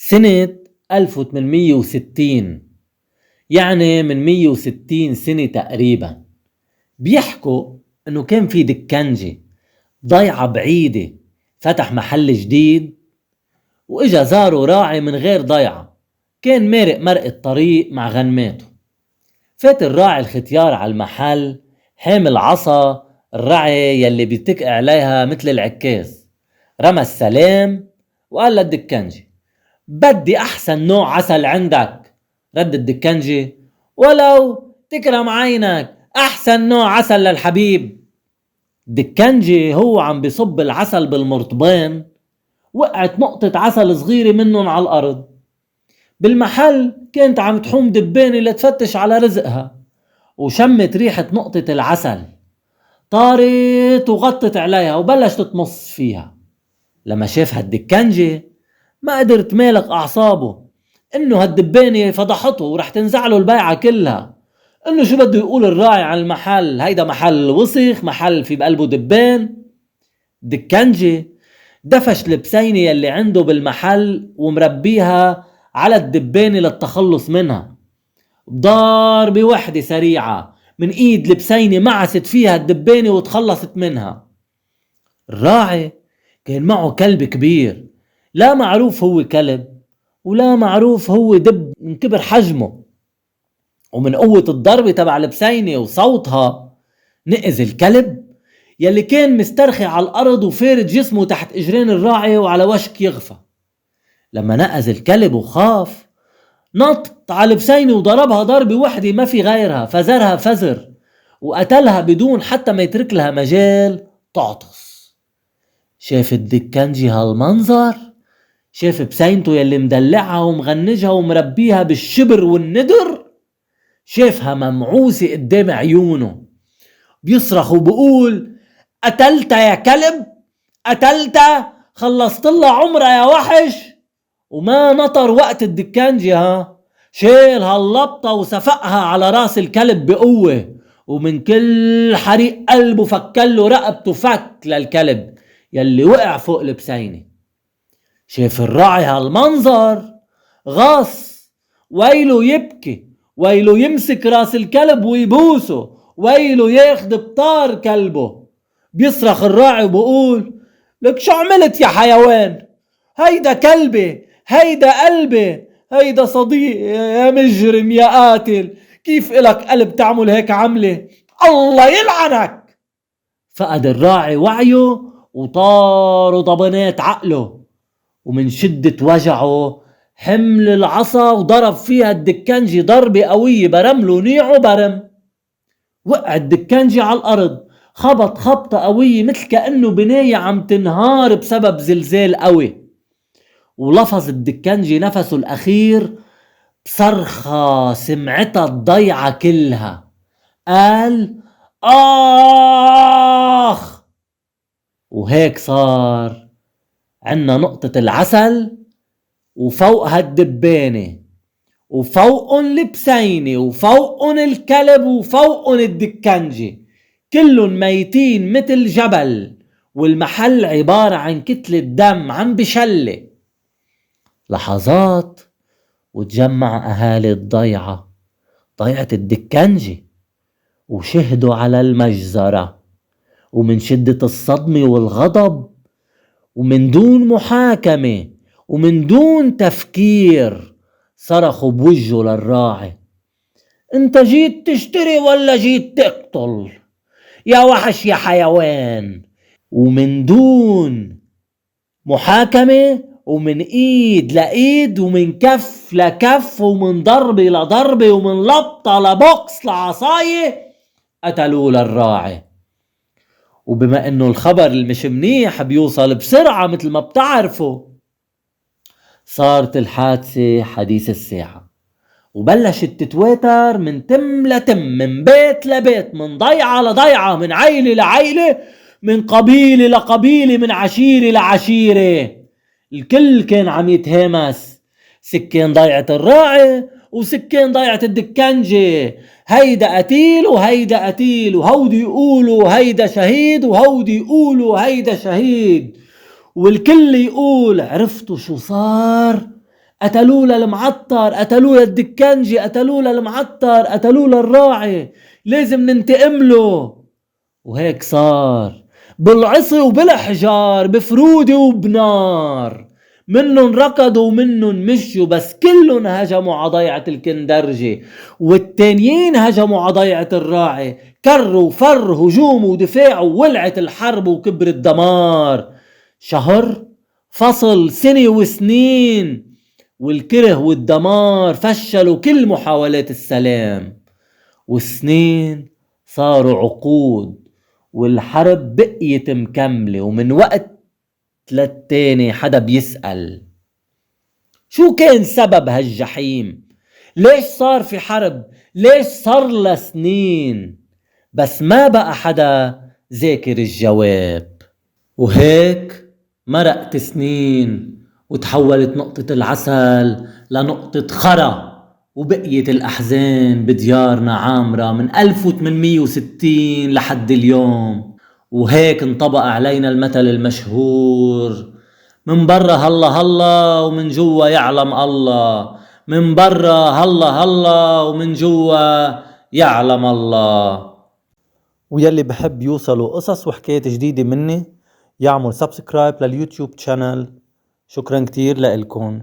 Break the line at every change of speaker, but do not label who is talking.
سنة 1860، يعني من 160 سنة تقريبا. بيحكوا انه كان في دكنجي ضيعة بعيدة فتح محل جديد، واجا زاره راعي من غير ضيعة كان مارق مرق الطريق مع غنماته. فات الراعي الختيار على المحل حامل عصا الرعي يلي بيتك عليها مثل العكاز. رمى السلام وقال للدكنجي: بدي أحسن نوع عسل عندك. رد الدكنجي: ولو تكرم عينك، أحسن نوع عسل للحبيب. الدكنجي هو عم بيصب العسل بالمرطبان، وقعت نقطة عسل صغيرة منهم على الأرض. بالمحل كانت عم تحوم دبانة لتفتش على رزقها، وشمت ريحة نقطة العسل، طارت وغطت عليها وبلشت تمص فيها. لما شافها الدكنجي ما قدر تمالك أعصابه، إنه هالدبانة فضحته ورح تنزعله البيعة كلها. إنه شو بده يقول الراعي عن المحل؟ هيدا محل وسخ، محل في بقلبه دبان. دكنجي دفش البسينة يلي عنده بالمحل ومربيها على الدبانة للتخلص منها. بضربة وحدة سريعة من ايد البسينة معست فيها الدبانة وتخلصت منها. الراعي كان معه كلب كبير، لا معروف هو كلب ولا معروف هو دب من كبر حجمه، ومن قوة الضربة تبع البسينة وصوتها نقز الكلب يلي كان مسترخي على الأرض وفارد جسمه تحت إجرين الراعي وعلى وشك يغفى. لما نقز الكلب وخاف نط على البسينة وضربها ضربة وحدة ما في غيرها، فزرها فزر وقتلها بدون حتى ما يترك لها مجال تعطس. شاف الدكنجي هالمنظر، شاف بسينته يلي مدلعها ومغنجها ومربيها بالشبر والندر، شافها ممعوسة قدام عيونه، بيصرخ وبقول: قتلتها يا كلب، قتلتها، خلصت لها عمرها يا وحش. وما نطر وقت الدكنجي شيل هاللبطة وسفقها على راس الكلب بقوة، ومن كل حريق قلبه فكله رقبته فك للكلب يلي وقع فوق البسينة. شاف الراعي هالمنظر غاص، ويله يبكي، ويله يمسك راس الكلب ويبوسه، ويله ياخد بطار كلبه. بيصرخ الراعي وبقول: لك شو عملت يا حيوان؟ هيدا كلبي، هيدا قلبي، هيدا صديق يا مجرم يا قاتل، كيف إلك قلب تعمل هيك عملة؟ الله يلعنك. فقد الراعي وعيه وطار ضبنات عقله، ومن شدة وجعه حمل العصا وضرب فيها الدكنجي ضربة قوية برمله نيعه برم. وقع الدكنجي على الأرض، خبط خبطة قوية مثل كأنه بناية عم تنهار بسبب زلزال قوي. ولفظ الدكنجي نفسه الأخير بصرخة سمعتها الضيعة كلها، قال: آخ. وهيك صار عنا نقطة العسل، وفوقها الدبانة، وفوقن البسينة، وفوقن الكلب، وفوقن الدكنجي، كلهم ميتين مثل جبل، والمحل عبارة عن كتلة دم عم بشلة. لحظات وتجمع أهالي الضيعة، ضيعة الدكنجي، وشهدوا على المجزرة، ومن شدة الصدمة والغضب ومن دون محاكمة ومن دون تفكير صرخوا بوجهه للراعي: انت جيت تشتري ولا جيت تقتل يا وحش يا حيوان؟ ومن دون محاكمة ومن ايد لايد ومن كف لكف ومن ضربة لضربة ومن لبطة لبوكس لعصاية قتلوا للراعي. وبما انه الخبر المش منيح بيوصل بسرعة مثل ما بتعرفوا، صارت الحادثة حديث الساعة، وبلشت تتواتر من تم لتم، من بيت لبيت، من ضيعة لضيعة، من عيلة لعيلة، من قبيلة لقبيلة، من عشيرة لعشيرة. الكل كان عم يتهامس: سكين ضيعة الراعي وسكين ضيعة الدكنجي، هيدا قتيل وهيدا قتيل، وهودي يقولوا هيدا شهيد وهودي يقولوا هيدا شهيد. والكل يقول: عرفتوا شو صار؟ قتلوا للمعطر، قتلوا للدكنجي، قتلوا للمعطر، قتلوا للراعي، لازم ننتقم له. وهيك صار بالعصي وبالحجار، بفرودي وبنار، منن ركضوا ومنن مشوا، بس كلن هجموا على ضيعة الكندرجي، والتانيين هجموا على ضيعة الراعي، كروا وفر هجوم ودفاع، وولعت الحرب وكبر الدمار. شهر، فصل، سنة وسنين، والكره والدمار فشلوا كل محاولات السلام، والسنين صاروا عقود، والحرب بقيت مكملة، ومن وقت للتاني حدا بيسأل شو كان سبب هالجحيم؟ ليش صار في حرب؟ ليش صار لسنين؟ بس ما بقى حدا ذاكر الجواب. وهيك مرقت سنين، وتحولت نقطة العسل لنقطة خرا، وبقيت الأحزان بديارنا عامرة من 1860 لحد اليوم. وهيك انطبق علينا المثل المشهور: من برا هلا هلا ومن جوا يعلم الله. من برا هلا هلا ومن جوا يعلم الله. ويلي بحب يوصلوا قصص وحكايات جديدة مني يعمل سبسكرايب لليوتيوب channel. شكرا كتير لإلكم.